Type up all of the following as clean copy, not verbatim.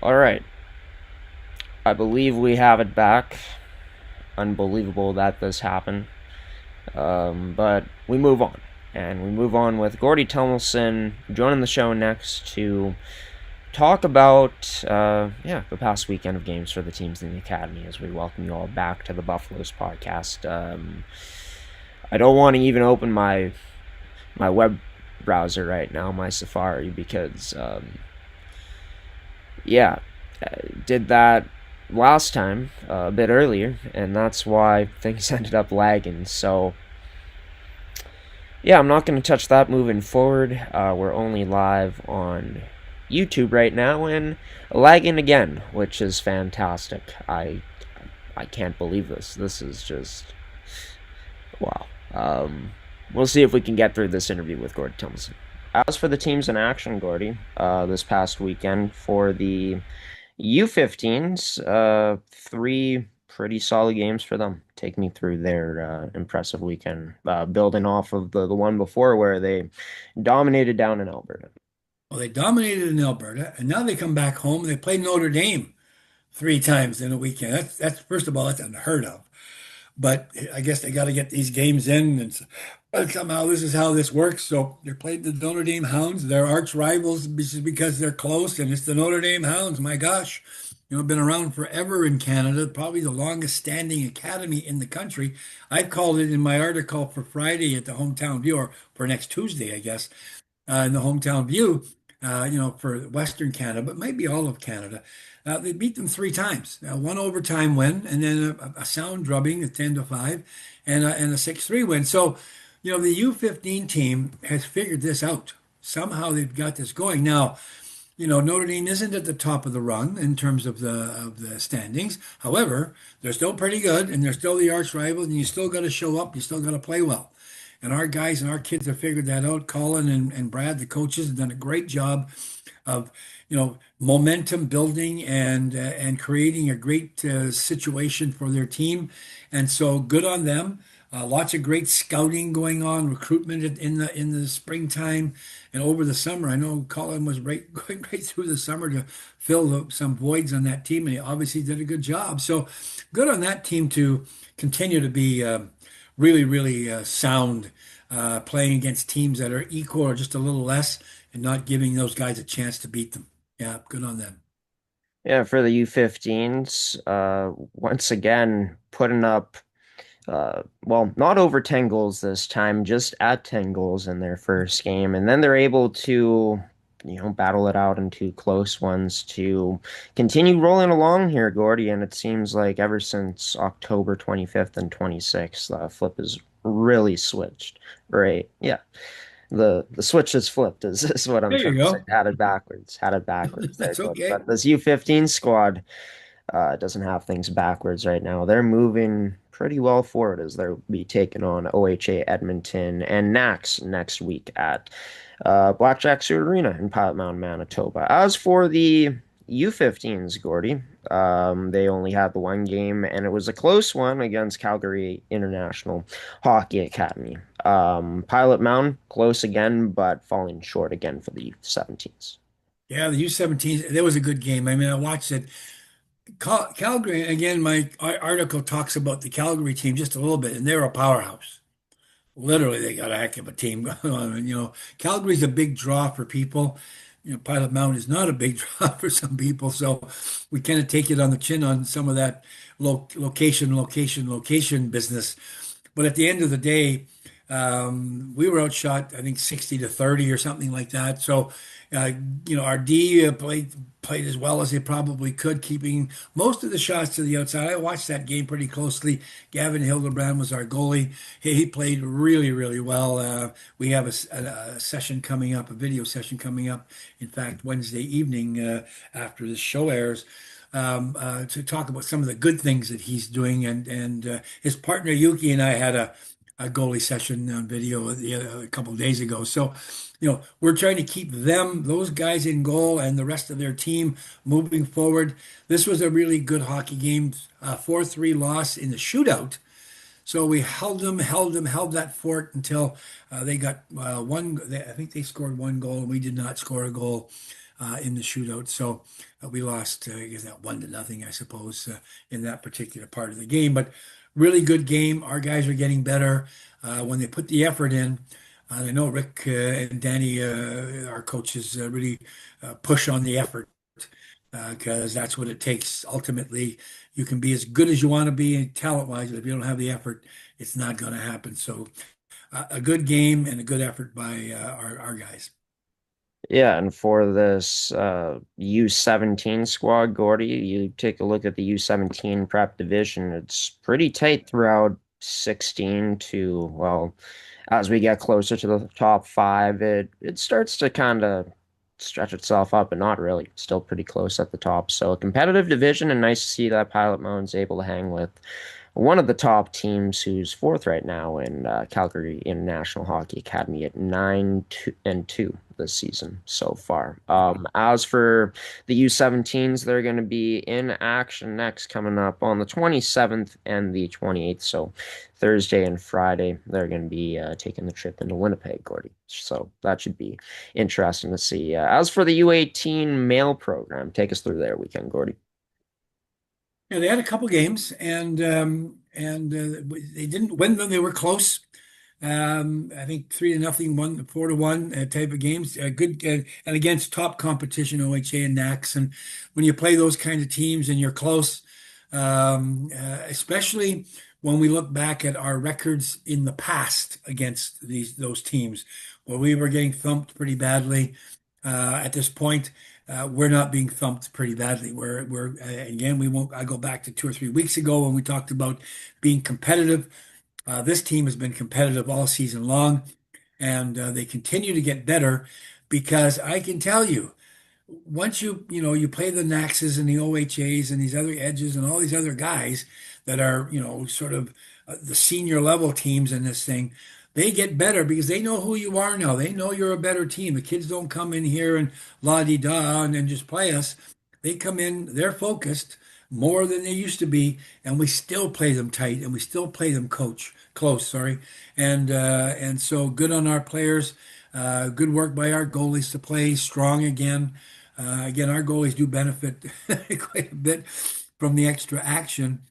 All right. I believe we have it back. Unbelievable that this happened. But we move on. And we move on with Gordie Tumilson joining the show next to talk about the past weekend of games for the teams in the academy as we welcome you all back to the Buffaloes podcast. I don't want to even open my web browser right now, my Safari, because yeah, did that last time a bit earlier, and that's why things ended up lagging. So yeah, I'm not going to touch that moving forward. We're only live on YouTube right now and lagging again, which is fantastic. I can't believe this. This is just wow. We'll see if we can get through this interview with Gordie Tumilson. As for the teams in action, Gordie, this past weekend for the U15s, three pretty solid games for them. Take me through their impressive weekend, building off of the one before where they dominated down in Alberta. Well, they dominated in Alberta, and now they come back home. They play Notre Dame three times in a weekend. That's first of all, that's unheard of. But I guess they got to get these games in, and somehow this is how this works. So they played the Notre Dame Hounds, their arch rivals, just because they're close, and it's the Notre Dame Hounds. My gosh, been around forever in Canada, probably the longest standing academy in the country. I've called it in my article for Friday at the Hometown View, or for next Tuesday, I guess, in the Hometown View, for Western Canada, but maybe all of Canada. They beat them three times. One overtime win, and then a sound drubbing at 10-5, and a 6-3 win. So, the U15 team has figured this out. Somehow they've got this going. Now, Notre Dame isn't at the top of the rung in terms of the standings. However, they're still pretty good, and they're still the arch rivals, and you still got to show up. You still got to play well. And our guys and our kids have figured that out. Colin and Brad, the coaches, have done a great job of, momentum building and creating a great situation for their team. And so good on them. Lots of great scouting going on, recruitment in the springtime and over the summer. I know Colin was going right through the summer to fill some voids on that team, and he obviously did a good job. So good on that team to continue to be really, really sound, playing against teams that are equal or just a little less, and not giving those guys a chance to beat them. Yeah, good on them. Yeah, for the U15s, once again putting up not over 10 goals this time, just at 10 goals in their first game. And then they're able to, battle it out into close ones to continue rolling along here, Gordy. And it seems like ever since October 25th and 26th, the flip has really switched. Right. Yeah. The switch is flipped is what I'm There trying you to say. go. Had it backwards there, That's Gordy. okay. But this U15 squad doesn't have things backwards right now. They're moving pretty well forward as they'll be taking on OHA Edmonton and Nax next week at Blackjack Suit Arena in Pilot Mountain, Manitoba. As for the U15s, Gordy, they only had the one game, and it was a close one against Calgary International Hockey Academy. Pilot Mountain, close again, but falling short again for the U17s. Yeah, the U17, that was a good game. I mean, I watched it. Calgary, again, my article talks about the Calgary team just a little bit, and they're a powerhouse. Literally, they got a heck of a team going on. And, Calgary's a big draw for people. Pilot Mountain is not a big draw for some people. So we kind of take it on the chin on some of that location business. But at the end of the day, we were outshot, I think, 60-30 or something like that. So, uh, our D played as well as they probably could, keeping most of the shots to the outside. I watched that game pretty closely. Gavin Hildebrand was our goalie. He played really, really well. We have a session coming up, a video session coming up, in fact, Wednesday evening after this show airs. To talk about some of the good things that he's doing, and his partner Yuki and I had a goalie session on video a couple of days ago. So, we're trying to keep those guys in goal and the rest of their team moving forward. This was a really good hockey game, 4-3 loss in the shootout. So we held that fort until they got one. I think they scored one goal, and we did not score a goal. in the shootout. So we lost, I guess that 1-0, I suppose, in that particular part of the game. But really good game. Our guys are getting better when they put the effort in. I know Rick and Danny, our coaches, really push on the effort because that's what it takes. Ultimately, you can be as good as you want to be talent-wise, but if you don't have the effort, it's not going to happen. So, a good game and a good effort by our guys. Yeah, and for this U17 squad, Gordy, you take a look at the U17 prep division. It's pretty tight throughout 16 to, well, as we get closer to the top five, it starts to kind of stretch itself up, but not really. Still pretty close at the top. So a competitive division, and nice to see that Pilot Mountain's able to hang with one of the top teams who's fourth right now in Calgary International Hockey Academy at 9-2 this season so far. As for the U17s, they're going to be in action next coming up on the 27th and the 28th. So Thursday and Friday, they're going to be taking the trip into Winnipeg, Gordy. So that should be interesting to see. As for the U18 male program, take us through their weekend, Gordy. Yeah, they had a couple games, and they didn't win them. They were close. I think 3-0, 4-1 type of games. Good and against top competition, OHA and NAX. And when you play those kind of teams and you're close, especially when we look back at our records in the past against those teams, where we were getting thumped pretty badly. At this point, we're not being thumped pretty badly. We're again, we won't. I go back to 2 or 3 weeks ago when we talked about being competitive. This team has been competitive all season long, and they continue to get better because I can tell you, once you play the Naxes and the OHAs and these other edges and all these other guys that are sort of the senior level teams in this thing, they get better because they know who you are now. They know you're a better team. The kids don't come in here and la di da and then just play us. They come in, they're focused more than they used to be, and we still play them tight and we still play them close, sorry. And so good on our players. Good work by our goalies to play strong again. Again, our goalies do benefit quite a bit from the extra action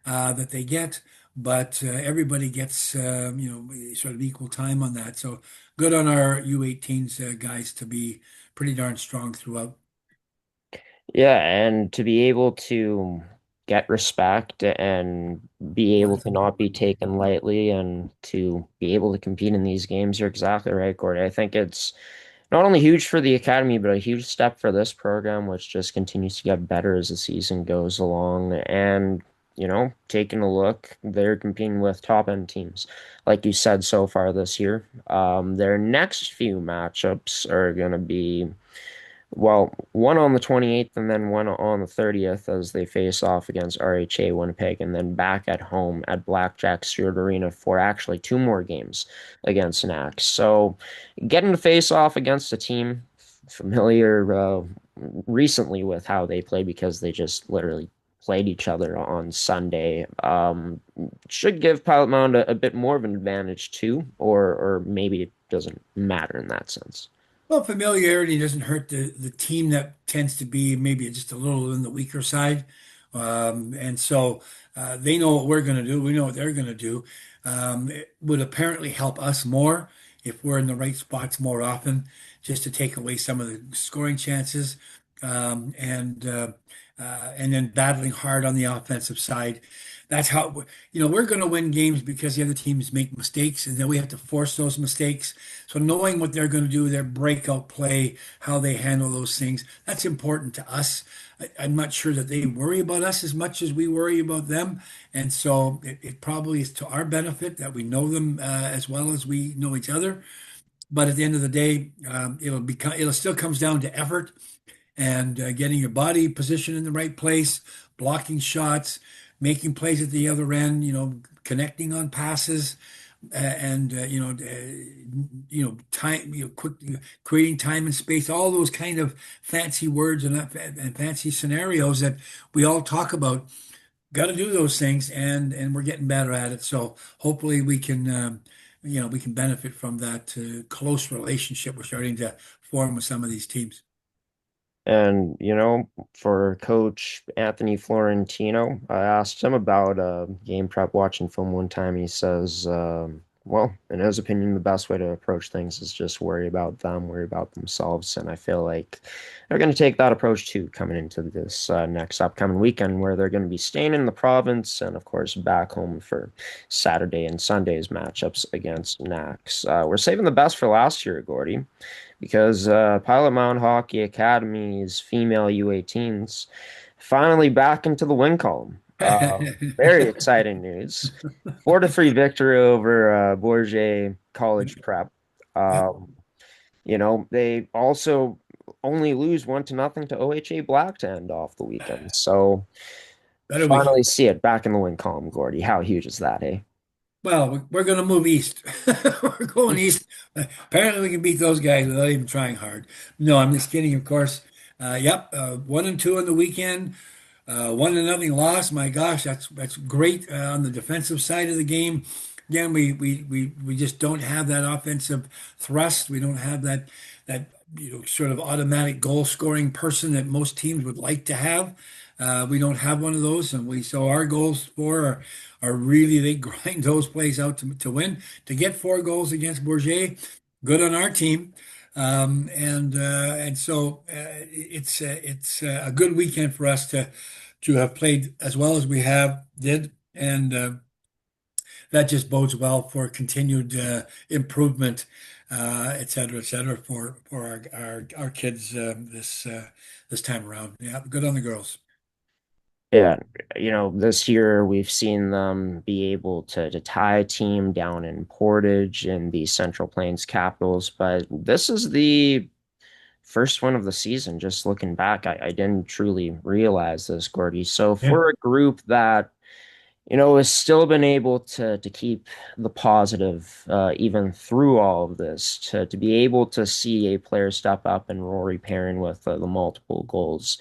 that they get, but everybody gets sort of equal time on that. So good on our U18s guys to be pretty darn strong throughout. Yeah, and to be able to get respect and be Well, able that's to not be important. taken lightly and to be able to compete in these games, you're exactly right, Gordon. I think it's not only huge for the academy, but a huge step for this program, which just continues to get better as the season goes along. And, taking a look, they're competing with top end teams, like you said so far this year. Their next few matchups are going to be well, one on the 28th and then one on the 30th as they face off against RHA Winnipeg and then back at home at Blackjack Stewart Arena for actually two more games against Nax. So getting to face off against a team familiar recently with how they play because they just literally played each other on Sunday should give Pilot Mound a bit more of an advantage too, or maybe it doesn't matter in that sense. Well, familiarity doesn't hurt the team that tends to be maybe just a little on the weaker side. And so they know what we're going to do. We know what they're going to do. It would apparently help us more if we're in the right spots more often, just to take away some of the scoring chances. And then battling hard on the offensive side. That's how, we're going to win games because the other teams make mistakes, and then we have to force those mistakes. So knowing what they're going to do, their breakout play, how they handle those things, that's important to us. I'm not sure that they worry about us as much as we worry about them. And so it probably is to our benefit that we know them as well as we know each other. But at the end of the day, it'll still comes down to effort and getting your body positioned in the right place, blocking shots, making plays at the other end, connecting on passes, and time, quick, creating time and space, all those kind of fancy words and fancy scenarios that we all talk about. Got to do those things, and we're getting better at it. So hopefully we can benefit from that close relationship we're starting to form with some of these teams. And, for Coach Anthony Florentino, I asked him about game prep watching film one time. He says, well, in his opinion, the best way to approach things is just worry about them, worry about themselves. And I feel like they're going to take that approach too coming into this next upcoming weekend where they're going to be staying in the province and, of course, back home for Saturday and Sunday's matchups against Nax. We're saving the best for last year, Gordie, because Pilot Mound Hockey Academy's female U18s finally back into the win column. Very exciting news. 4-3 victory over Bourget College Prep. Yep, Um, they also only lose 1-0 to OHA Black to end off the weekend. So better we. finally see it back in the win column, Gordy. How huge is that, eh? Well, we're going to move east. We're going east. Apparently, we can beat those guys without even trying hard. No, I'm just kidding, of course. Yep, 1-2 on the weekend. 1-0 loss. My gosh, that's great on the defensive side of the game. Again, we just don't have that offensive thrust. We don't have that sort of automatic goal scoring person that most teams would like to have. We don't have one of those, and we so our goals for are really they grind those plays out to win. To get 4 goals against Bourget, good on our team. And so it's a good weekend for us to have played as well as we have did, and that just bodes well for continued improvement, et cetera, for our kids this time around. Yeah, good on the girls. Yeah, this year we've seen them be able to tie a team down in Portage in the Central Plains Capitals, but this is the first one of the season. Just looking back, I didn't truly realize this, Gordy. So Yeah, for a group that has still been able to keep the positive even through all of this, to be able to see a player step up and Rory pairing with the multiple goals.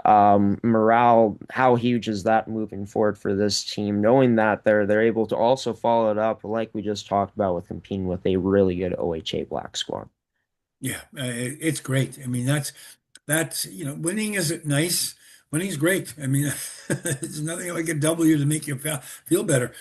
Morale, how huge is that moving forward for this team, knowing that they're able to also follow it up, like we just talked about, with competing with a really good OHA Black squad. yeah, it's great. I mean, that's winning is nice. Winning's great. I mean, there's nothing like a W to make you feel better.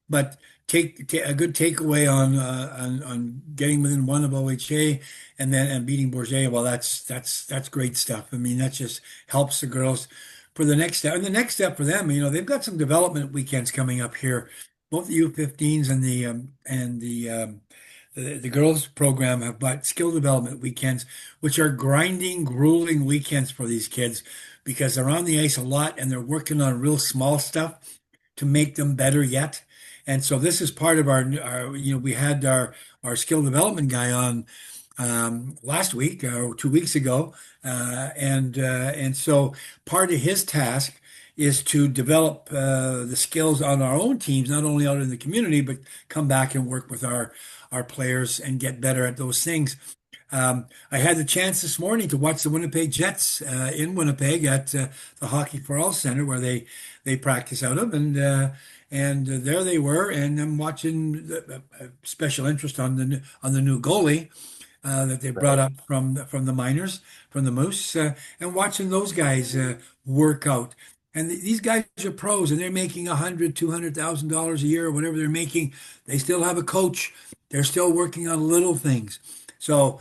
But take a good takeaway on getting within one of OHA and beating Bourget. Well, that's great stuff. I mean, that just helps the girls for the next step. And the next step for them, they've got some development weekends coming up here. Both the U15s and the girls program have got skill development weekends, which are grinding, grueling weekends for these kids because they're on the ice a lot and they're working on real small stuff to make them better yet. And so this is part of our we had our skill development guy on last week or 2 weeks ago, and so part of his task is to develop the skills on our own teams, not only out in the community, but come back and work with our players and get better at those things. I had the chance this morning to watch the Winnipeg Jets in Winnipeg at the Hockey for All Center where they practice out of, and there they were, and I'm watching special interest on the new goalie that they brought Right. up from the minors, from the Moose, and watching those guys work out. And these guys are pros, and they're making 100, $200,000 a year, or whatever they're making. They still have a coach. They're still working on little things. So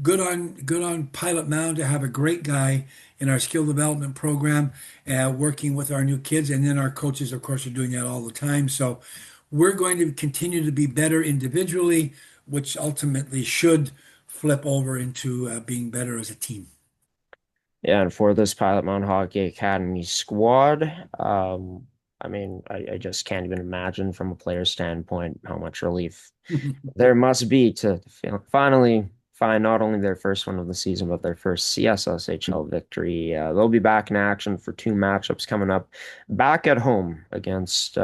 good on Pilot Mound to have a great guy in our skill development program, working with our new kids, and then our coaches, of course, are doing that all the time. So we're going to continue to be better individually, which ultimately should flip over into being better as a team. Yeah, and for this Pilot Mound Hockey Academy squad, I mean, I just can't even imagine from a player standpoint how much relief there must be to finally find not only their first win of the season, but their first CSSHL victory. They'll be back in action for 2 matchups coming up, back at home against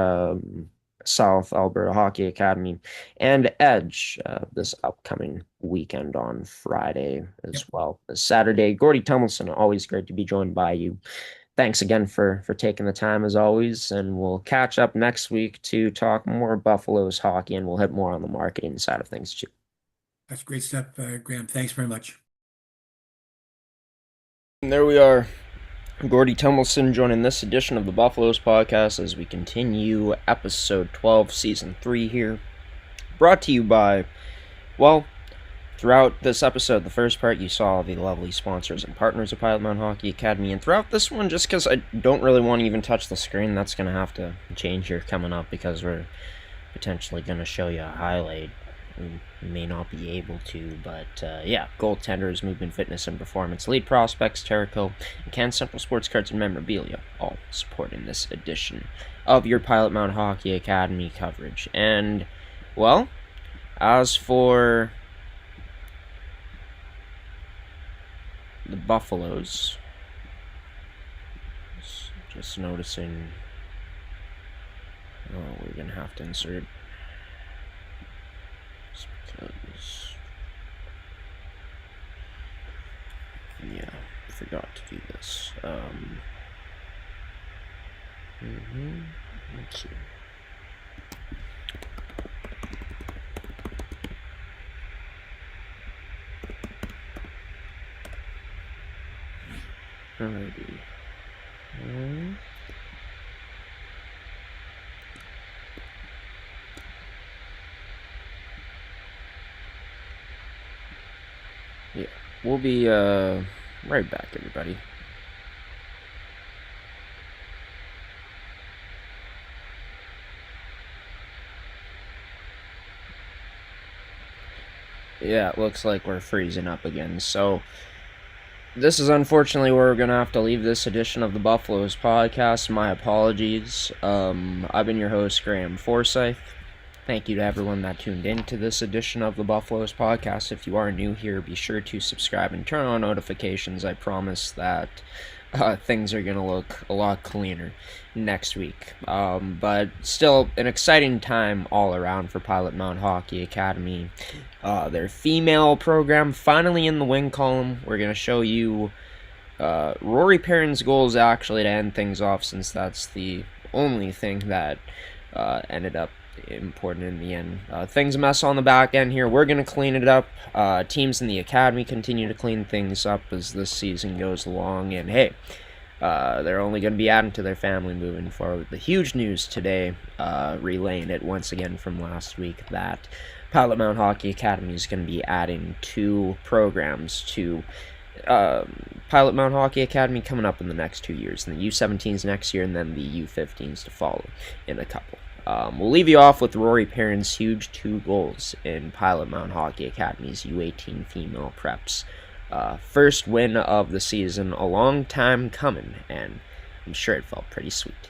South Alberta Hockey Academy and Edge this upcoming weekend on Friday as Yep, well as Saturday. Gordie Tumilson, always great to be joined by you. Thanks again for taking the time as always, and we'll catch up next week to talk more Buffaloes hockey, and we'll hit more on the marketing side of things too. that's great stuff, Graham. Thanks very much. And there we are, Gordie Tumilson joining this edition of the Buffaloes podcast as we continue episode 12, season 3 here. Brought to you by, well, throughout this episode, the first part, you saw the lovely sponsors and partners of Pilot Mountain Hockey Academy, and throughout this one, just because I don't really want to even touch the screen, that's going to have to change here coming up because we're potentially going to show you a highlight. We may not be able to, but yeah, goaltenders, movement, fitness, and performance, lead prospects, Terrico, and Can Central Sports Cards and memorabilia, all supporting this edition of your Pilot Mountain Hockey Academy coverage. And, well, as for the Buffaloes, just noticing, we're going to have to insert, just because, yeah, forgot to do this. Let's see. Alrighty. Yeah, we'll be right back, everybody. Yeah, it looks like we're freezing up again, so this is unfortunately where we're going to have to leave this edition of the Buffaloes podcast. My apologies. I've been your host, Graham Forsyth. Thank you to everyone that tuned in to this edition of the Buffaloes podcast. If you are new here, be sure to subscribe and turn on notifications. I promise that things are going to look a lot cleaner next week. But still, an exciting time all around for Pilot Mountain Hockey Academy. Their female program finally in the win column. We're going to show you Rory Perrin's goals actually to end things off, since that's the only thing that ended up important in the end. Things a mess on the back end here. We're going to clean it up. Teams in the academy continue to clean things up as this season goes along. And hey, they're only going to be adding to their family moving forward. The huge news today, relaying it once again from last week, that Pilot Mountain Hockey Academy is going to be adding 2 programs to Pilot Mountain Hockey Academy coming up in the next 2 years. And the U17s next year, and then the U15s to follow in a couple. We'll leave you off with Rory Perrin's huge 2 goals in Pilot Mountain Hockey Academy's U18 female preps. First win of the season, a long time coming, and I'm sure it felt pretty sweet.